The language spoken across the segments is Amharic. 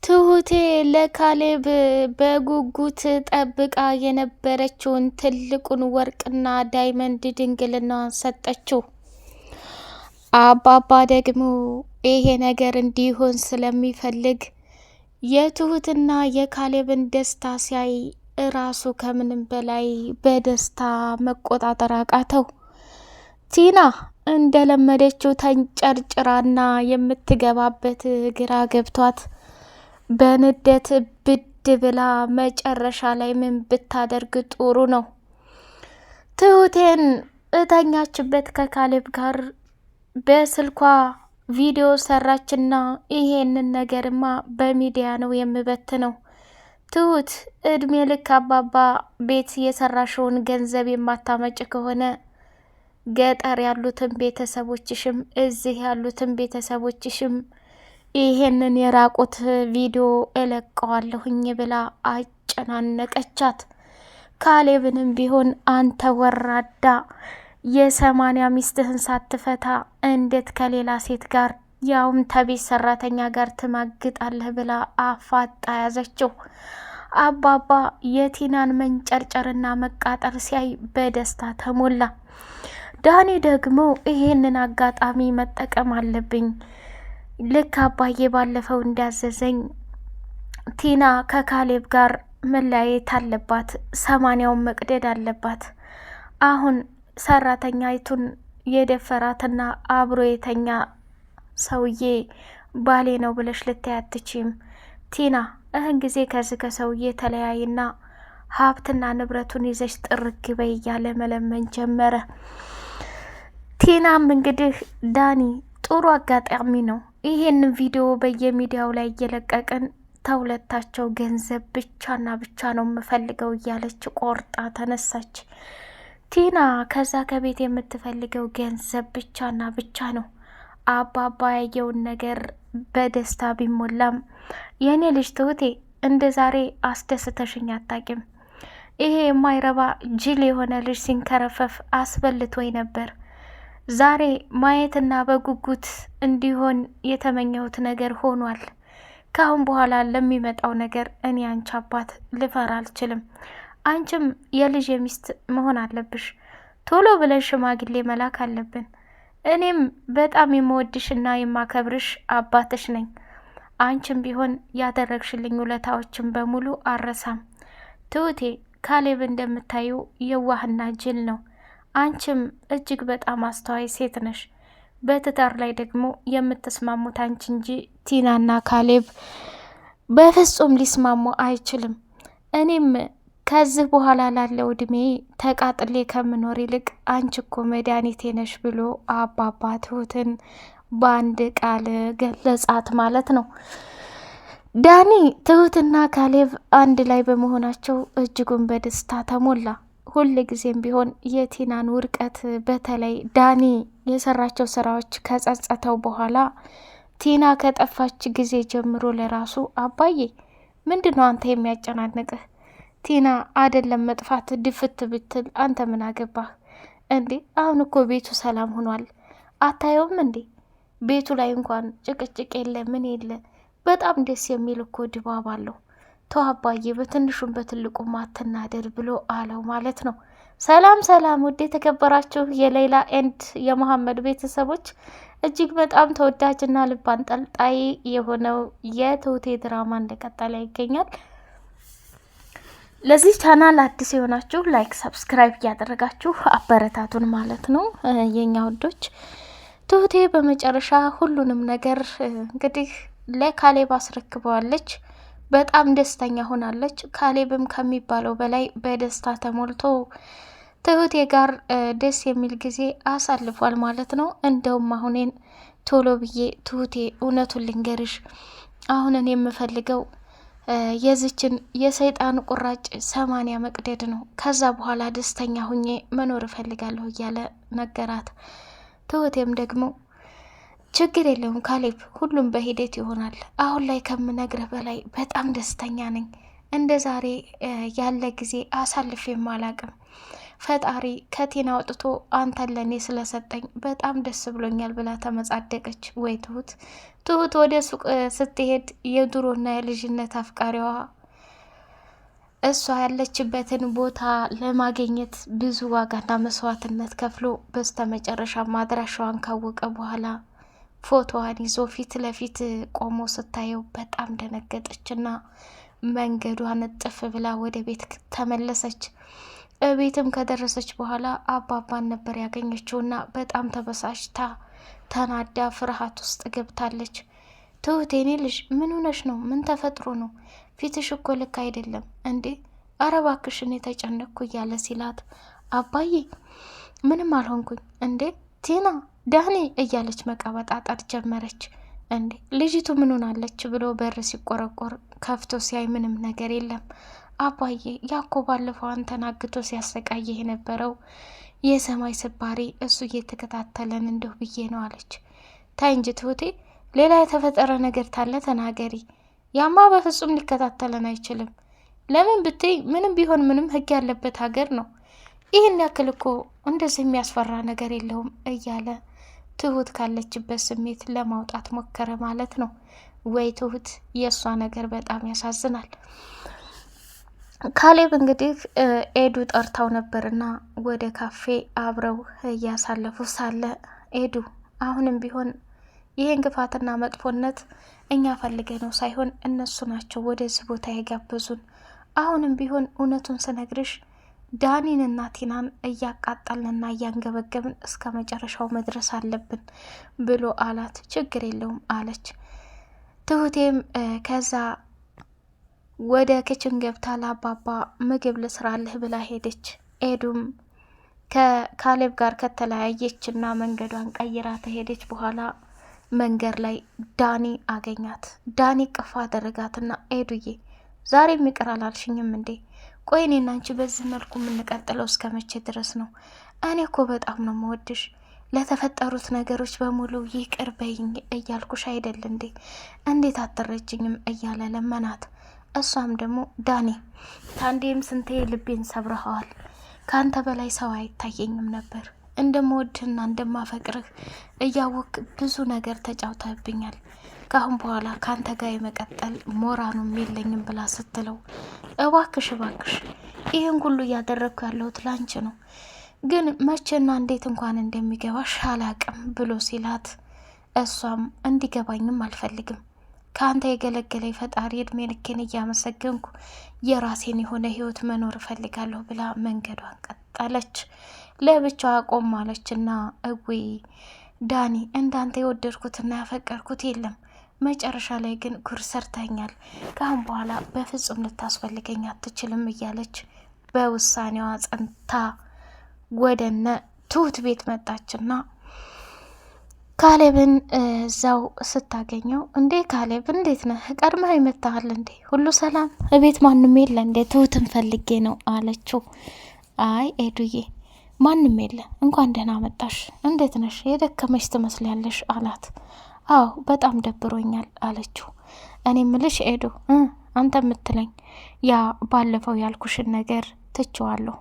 ትሁቴ ለካሌብ በጉጉት ጠብቃ የነበረችውን ትልቁን ወርቅና ዳይመንድ ድንግልናዋን ሰጠችው። አባባ ደግሞ ይሄ ነገር እንዲሆን ስለሚፈልግ የትሁትና የካሌብን ደስታ ሲያይ እራሱ ከምንም በላይ በደስታ መቆጣጠር አቃተው። ቲና እንደለመደችው ተንጨርጭራና የምትገባበት ግራ ገብቷት በንዴት ብድ ብላ መጨረሻ ላይ ምን ብታደርግ ጥሩ ነው? ትሁቴን እተኛችበት ከካሌብ ጋር በስልኳ ቪዲዮ ሰራችና ይሄንን ነገርማ በሚዲያ ነው የምበትነው። ትሁት እድሜ ልክ አባባ ቤት የሰራሽውን ገንዘብ የማታመጭ ከሆነ ገጠር ያሉትን ቤተሰቦችሽም እዚህ ያሉትን ቤተሰቦችሽም ይሄንን የራቁት ቪዲዮ እለቀዋለሁኝ ብላ አጨናነቀቻት። ካሌብንም ቢሆን አንተ ወራዳ የ80 ሚስትህን ሳትፈታ እንዴት ከሌላ ሴት ጋር ያውም ተቤት ሰራተኛ ጋር ትማግጣለህ ብላ አፋጣ ያዘችው። አባባ የቲናን መንጨርጨርና መቃጠር ሲያይ በደስታ ተሞላ። ዳኒ ደግሞ ይሄንን አጋጣሚ መጠቀም አለብኝ፣ ልክ አባዬ ባለፈው እንዳዘዘኝ ቲና ከካሌብ ጋር መለያየት አለባት፣ 80ውን መቅደድ አለባት። አሁን ሰራተኛይቱን የደፈራትና አብሮ የተኛ ሰውዬ ባሌ ነው ብለሽ ልታያትችም። ቲና እህን ጊዜ ከዚህ ከሰውዬ ተለያይና ሀብትና ንብረቱን ይዘሽ ጥርግ በይ እያለ መለመን ጀመረ። ቲናም እንግዲህ ዳኒ ጥሩ አጋጣሚ ነው፣ ይሄንን ቪዲዮ በየሚዲያው ላይ እየለቀቅን ተሁለታቸው ገንዘብ ብቻና ብቻ ነው የምፈልገው እያለች ቆርጣ ተነሳች። ቲና ከዛ ከቤት የምትፈልገው ገንዘብ ብቻና ብቻ ነው። አባባ ያየውን ነገር በደስታ ቢሞላም የእኔ ልጅ ትሁቴ እንደ ዛሬ አስደስተሽኝ አታቂም። ይሄ የማይረባ ጅል የሆነ ልጅ ሲንከረፈፍ አስበልቶኝ ነበር። ዛሬ ማየትና በጉጉት እንዲሆን የተመኘሁት ነገር ሆኗል። ካሁን በኋላ ለሚመጣው ነገር እኔ አንቺ አባት ልፈራ አልችልም። አንቺም የልጅ ሚስት መሆን አለብሽ። ቶሎ ብለን ሽማግሌ መላክ አለብን። እኔም በጣም የምወድሽና የማከብርሽ አባትሽ ነኝ። አንቺም ቢሆን ያደረግሽልኝ ውለታዎችን በሙሉ አረሳም። ትሁቴ ካሌብ እንደምታዩ የዋህና ጅል ነው። አንቺም እጅግ በጣም አስተዋይ ሴት ነሽ። በትዳር ላይ ደግሞ የምትስማሙት አንቺ እንጂ ቲናና ካሌብ በፍጹም ሊስማሙ አይችልም። እኔም ከዚህ በኋላ ላለው እድሜ ተቃጥሌ ከምኖር ይልቅ አንቺ እኮ መድኃኒቴ ነሽ ብሎ አባባ ትሁትን በአንድ ቃል ገለጻት ማለት ነው። ዳኒ ትሁትና ካሌብ አንድ ላይ በመሆናቸው እጅጉን በደስታ ተሞላ። ሁል ጊዜም ቢሆን የቲናን ውድቀት በተለይ ዳኒ የሰራቸው ስራዎች ከጸጸተው በኋላ ቲና ከጠፋች ጊዜ ጀምሮ ለራሱ አባዬ ምንድነው አንተ የሚያጨናንቅህ? ቲና አይደለም መጥፋት ድፍት ብትል አንተ ምን አገባህ እንዴ? አሁን እኮ ቤቱ ሰላም ሆኗል። አታየውም እንዴ? ቤቱ ላይ እንኳን ጭቅጭቅ የለ ምን የለ። በጣም ደስ የሚል እኮ ድባብ አለው። ተው አባዬ በትንሹም በትልቁም አትናደድ ብሎ አለው ማለት ነው። ሰላም ሰላም፣ ውድ የተከበራችሁ የሌላ ኤንድ የመሐመድ ቤተሰቦች እጅግ በጣም ተወዳጅና ልብ አንጠልጣይ የሆነው የትሁቴ ድራማ እንደቀጠለ ይገኛል። ለዚህ ቻናል አዲስ የሆናችሁ ላይክ፣ ሰብስክራይብ እያደረጋችሁ አበረታቱን ማለት ነው የኛ ውዶች። ትሁቴ በመጨረሻ ሁሉንም ነገር እንግዲህ ለካሌብ አስረክበዋለች። በጣም ደስተኛ ሆናለች። ካሌብም ከሚባለው በላይ በደስታ ተሞልቶ ትሁቴ ጋር ደስ የሚል ጊዜ አሳልፏል ማለት ነው። እንደውም አሁኔን ቶሎ ብዬ ትሁቴ እውነቱን ልንገርሽ፣ አሁንን የምፈልገው የዚችን የሰይጣን ቁራጭ 80 መቅደድ ነው። ከዛ በኋላ ደስተኛ ሁኜ መኖር እፈልጋለሁ እያለ ነገራት። ትሁቴም ደግሞ ችግር የለውም ካሌብ፣ ሁሉም በሂደት ይሆናል። አሁን ላይ ከምነግርህ በላይ በጣም ደስተኛ ነኝ። እንደ ዛሬ ያለ ጊዜ አሳልፌም አላቅም። ፈጣሪ ከቲና አውጥቶ አንተን ለኔ ስለሰጠኝ በጣም ደስ ብሎኛል ብላ ተመጻደቀች። ወይ ትሁት ወደ ሱቅ ስትሄድ የድሮና የልጅነት አፍቃሪዋ እሷ ያለችበትን ቦታ ለማግኘት ብዙ ዋጋና መስዋዕትነት ከፍሎ በስተመጨረሻ አድራሻዋን ካወቀ በኋላ ፎቶዋን ይዞ ፊት ለፊት ቆሞ ስታየው በጣም ደነገጠችና መንገዷን እጥፍ ብላ ወደ ቤት ተመለሰች። ቤትም ከደረሰች በኋላ አባባን ነበር ያገኘችውና በጣም ተበሳጭታ ተናዳ ፍርሃት ውስጥ ገብታለች። ትሁት የኔ ልጅ ምን ሆነሽ ነው? ምን ተፈጥሮ ነው? ፊትሽ እኮ ልክ አይደለም እንዴ! ኧረ እባክሽን የተጨነቅኩ እያለ ሲላት አባዬ ምንም አልሆንኩኝ እንዴ ቲና ዳኒ እያለች መቀበጣጠር ጀመረች። እንዴ ልጅቱ ምን ሆናለች ብሎ በር ሲቆረቆር ከፍቶ ሲያይ ምንም ነገር የለም። አባዬ ያኮ ባለፈው አንተን አግቶ ሲያሰቃይህ የነበረው የሰማይ ስባሪ እሱ እየተከታተለን እንደው ብዬ ነው አለች። ታይ እንጂ ትሁቴ ሌላ የተፈጠረ ነገር ታለ ተናገሪ። ያማ በፍጹም ሊከታተለን አይችልም። ለምን ብትይ ምንም ቢሆን ምንም ህግ ያለበት ሀገር ነው። ይህን ያክል እኮ እንደዚህ የሚያስፈራ ነገር የለውም እያለ ትሁት ካለችበት ስሜት ለማውጣት ሞከረ ማለት ነው። ወይ ትሁት የእሷ ነገር በጣም ያሳዝናል። ካሌብ እንግዲህ ኤዱ ጠርታው ነበርና ወደ ካፌ አብረው እያሳለፉ ሳለ ኤዱ አሁንም ቢሆን ይህን ግፋትና መጥፎነት እኛ ፈልገ ነው ሳይሆን እነሱ ናቸው ወደዚህ ቦታ የጋበዙን። አሁንም ቢሆን እውነቱን ስነግርሽ ዳኒንና ቲናን እያቃጣልንና እያንገበገብን እስከ መጨረሻው መድረስ አለብን ብሎ አላት። ችግር የለውም አለች። ትሁቴም ከዛ ወደ ክችን ገብታ ለአባባ ምግብ ልስራልህ ብላ ሄደች። ኤዱም ከካሌብ ጋር ከተለያየችና መንገዷን ቀይራ ተሄደች። በኋላ መንገድ ላይ ዳኒ አገኛት። ዳኒ ቅፋ አደረጋትና ኤዱዬ ዛሬ የሚቀር አላልሽኝም እንዴ? ቆይ እኔና አንቺ በዚህ መልኩ የምንቀጥለው እስከ መቼ ድረስ ነው? እኔ እኮ በጣም ነው የምወድሽ። ለተፈጠሩት ነገሮች በሙሉ ይቅር በይኝ እያልኩሽ አይደል እንዴ? እንዴት አትረጅኝም? እያለ ለመናት። እሷም ደግሞ ዳኒ ታንዴም ስንቴ ልቤን ሰብረኸዋል። ከአንተ በላይ ሰው አይታየኝም ነበር። እንደምወድህና እንደማፈቅርህ እያወቅ ብዙ ነገር ተጫውተብኛል። ካሁን በኋላ ካንተ ጋር የመቀጠል ሞራኑም የለኝም ብላ ስትለው እባክሽ ይህን ሁሉ እያደረግኩ ያለሁት ላንቺ ነው፣ ግን መቼና እንዴት እንኳን እንደሚገባሽ አላቅም ብሎ ሲላት እሷም እንዲገባኝም አልፈልግም፣ ከአንተ የገለገለኝ ፈጣሪ እድሜ ልኬን እያመሰገንኩ የራሴን የሆነ ህይወት መኖር እፈልጋለሁ ብላ መንገዷን ቀጠለች። ለብቻዋ ቆም አለችና እዌ ዳኒ እንዳንተ የወደድኩትና ያፈቀርኩት የለም፣ መጨረሻ ላይ ግን ጉር ሰርተኛል። ካሁን በኋላ በፍጹም ልታስፈልገኝ አትችልም እያለች በውሳኔዋ ጸንታ ወደነ ትሁት ቤት መጣችና ካሌብን እዛው ስታገኘው እንዴ ካሌብ እንዴት ነህ? ቀድመህ ይመጣሃል እንዴ? ሁሉ ሰላም? እቤት ማንም የለ እንዴ? ትሁትን ፈልጌ ነው አለችው። አይ ኤዱዬ ማንም የለ፣ እንኳን ደህና መጣሽ። እንዴት ነሽ? የደከመሽ ትመስላለሽ አላት። አዎ በጣም ደብሮኛል አለችው። እኔ ምልሽ ኤዱ አንተ የምትለኝ ያ ባለፈው ያልኩሽን ነገር ትቼዋለሁ።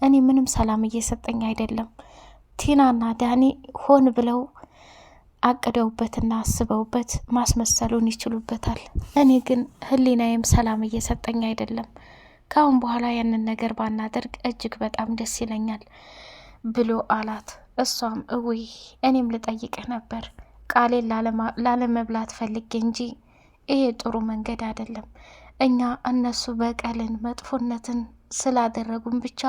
እኔ ምንም ሰላም እየሰጠኝ አይደለም። ቲናና ዳኒ ሆን ብለው አቅደውበትና አስበውበት ማስመሰሉን ይችሉበታል። እኔ ግን ህሊናዬም ሰላም እየሰጠኝ አይደለም። ካሁን በኋላ ያንን ነገር ባናደርግ እጅግ በጣም ደስ ይለኛል ብሎ አላት። እሷም እውይ እኔም ልጠይቅህ ነበር፣ ቃሌን ላለመብላት ፈልጌ እንጂ ይሄ ጥሩ መንገድ አይደለም። እኛ እነሱ በቀልን መጥፎነትን ስላደረጉን ብቻ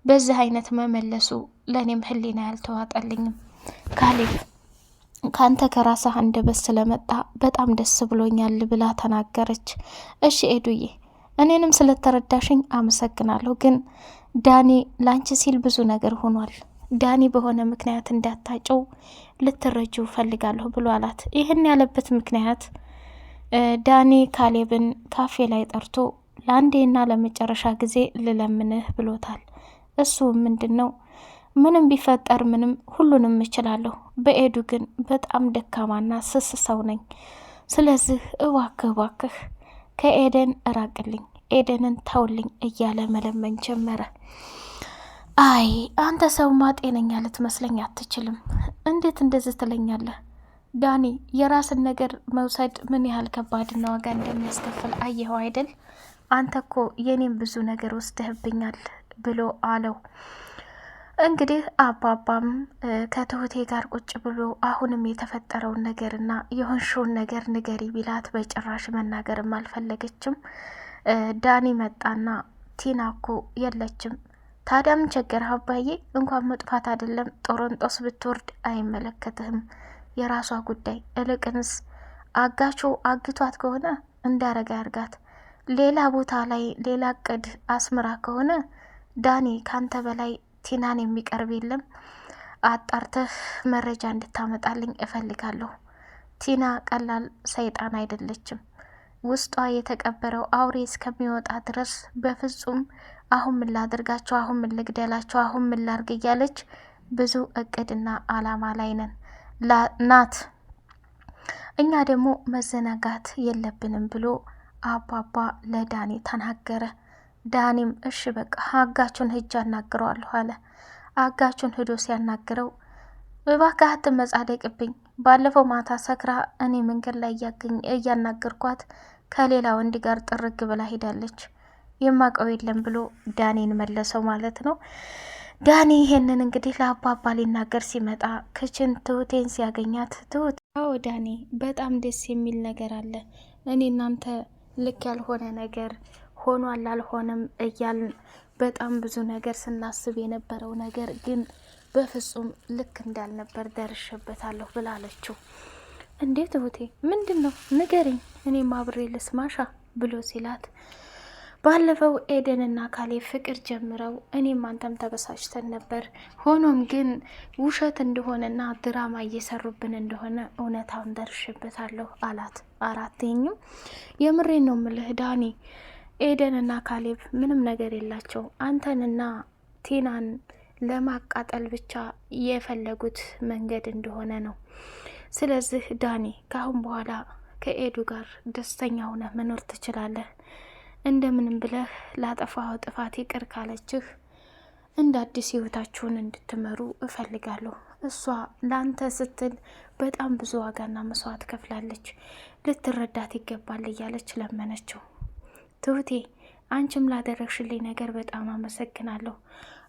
በዚህ አይነት መመለሱ ለእኔም ህሊና ያልተዋጠልኝም። ካሌብ ካንተ ከራስህ አንደበት ስለመጣ በጣም ደስ ብሎኛል ብላ ተናገረች። እሺ ኤዱዬ እኔንም ስለተረዳሽኝ አመሰግናለሁ፣ ግን ዳኒ ላንቺ ሲል ብዙ ነገር ሆኗል። ዳኒ በሆነ ምክንያት እንዳታጨው ልትረጂው ፈልጋለሁ ብሎ አላት። ይህን ያለበት ምክንያት ዳኒ ካሌብን ካፌ ላይ ጠርቶ ለአንዴና ለመጨረሻ ጊዜ ልለምንህ ብሎታል። እሱ ምንድነው ምንም ቢፈጠር ምንም ሁሉንም እችላለሁ፣ በኤዱ ግን በጣም ደካማና ስስ ሰው ነኝ። ስለዚህ እባክህ ከኤደን እራቅልኝ፣ ኤደንን ተውልኝ እያለ መለመን ጀመረ። አይ አንተ ሰውማ ጤነኛ ልትመስለኝ አትችልም። እንዴት እንደዚህ ትለኛለህ? ዳኒ የራስን ነገር መውሰድ ምን ያህል ከባድና ዋጋ እንደሚያስከፍል አየኸው አይደል? አንተ እኮ የኔም ብዙ ነገር ወስደህብኛል ብሎ አለው። እንግዲህ አባባም ከትሁቴ ጋር ቁጭ ብሎ አሁንም የተፈጠረውን ነገርና የሆንሽውን ነገር ንገሪ ቢላት በጭራሽ መናገርም አልፈለገችም። ዳኒ መጣና ቲና እኮ የለችም። ታዲያ ምን ቸገረህ አባዬ? እንኳን መጥፋት አይደለም ጦሮንጦስ ብትወርድ አይመለከትህም፣ የራሷ ጉዳይ። እልቅንስ አጋቹ አግቷት ከሆነ እንዳረጋ ያርጋት። ሌላ ቦታ ላይ ሌላ እቅድ አስምራ ከሆነ ዳኒ ካንተ በላይ ቲናን የሚቀርብ የለም። አጣርተህ መረጃ እንድታመጣልኝ እፈልጋለሁ። ቲና ቀላል ሰይጣን አይደለችም። ውስጧ የተቀበረው አውሬ እስከሚወጣ ድረስ በፍጹም አሁን ምን ላድርጋቸው፣ አሁን ምን ልግደላቸው፣ አሁን ምን ላርግ እያለች ብዙ እቅድና አላማ ላይ ነን ናት። እኛ ደግሞ መዘናጋት የለብንም ብሎ አባባ ለዳኒ ተናገረ። ዳኒም እሺ በቃ አጋቹን ሂጅ አናግረዋለሁ አለ። አጋቹን ሂዶ ሲያናግረው እባክህ አትመጻደቅብኝ፣ ባለፈው ማታ ሰክራ እኔ መንገድ ላይ እያናገርኳት ከሌላ ወንድ ጋር ጥርግ ብላ ሄዳለች፣ የማቀው የለም ብሎ ዳኒን መለሰው ማለት ነው። ዳኒ ይሄንን እንግዲህ ለአባባ ሊናገር ሲመጣ ክችን ትሁቴን ሲያገኛት ትሁት፣ አዎ ዳኒ በጣም ደስ የሚል ነገር አለ። እኔ እናንተ ልክ ያልሆነ ነገር ሆኗል አልሆነም እያልን በጣም ብዙ ነገር ስናስብ የነበረው ነገር ግን በፍጹም ልክ እንዳልነበር ደርሼበታለሁ ብላለችው። እንዴት እህቴ ምንድን ነው ንገሪኝ፣ እኔም አብሬ ልስማሻ ብሎ ሲላት ባለፈው ኤደንና ካሌብ ፍቅር ጀምረው እኔም አንተም ተበሳጭተን ነበር። ሆኖም ግን ውሸት እንደሆነና ድራማ እየሰሩብን እንደሆነ እውነታውን ደርሼበታለሁ አላት። አራተኝም የምሬን ነው ምልህ ዳኒ፣ ኤደንና ካሌብ ምንም ነገር የላቸው፣ አንተንና ቲናን ለማቃጠል ብቻ የፈለጉት መንገድ እንደሆነ ነው። ስለዚህ ዳኒ ከአሁን በኋላ ከኤዱ ጋር ደስተኛ ሆነህ መኖር ትችላለህ። እንደምንም ብለህ ላጠፋኸው ጥፋት ይቅር ካለችህ እንደ አዲስ ህይወታችሁን እንድትመሩ እፈልጋለሁ። እሷ ለአንተ ስትል በጣም ብዙ ዋጋና መስዋዕት ከፍላለች፣ ልትረዳት ይገባል እያለች ለመነችው። ትሁቴ አንቺም ላደረግሽልኝ ነገር በጣም አመሰግናለሁ።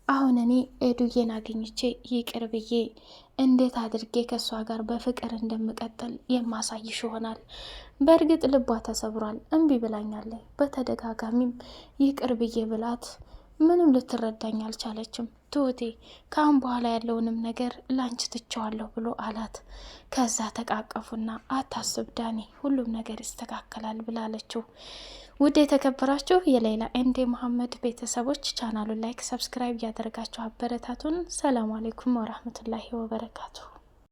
አሁን እኔ ኤዱዬን አግኝቼ ይቅር ብዬ እንዴት አድርጌ ከእሷ ጋር በፍቅር እንደምቀጥል የማሳይሽ ይሆናል። በእርግጥ ልቧ ተሰብሯል፣ እምቢ ብላኛለች። በተደጋጋሚም ይቅር ብዬ ብላት ምንም ልትረዳኝ አልቻለችም። ትሁቴ ከአሁን በኋላ ያለውንም ነገር ላንቺ ትቸዋለሁ ብሎ አላት። ከዛ ተቃቀፉና አታስብ ዳኒ፣ ሁሉም ነገር ይስተካከላል ብላለችው። ውድ የተከበራችሁ የሌላ ኤንዴ መሐመድ ቤተሰቦች ቻናሉን ላይክ፣ ሰብስክራይብ እያደረጋችሁ አበረታቱን። ሰላም አሌይኩም ወራህመቱላሂ ወበረካቱሁ።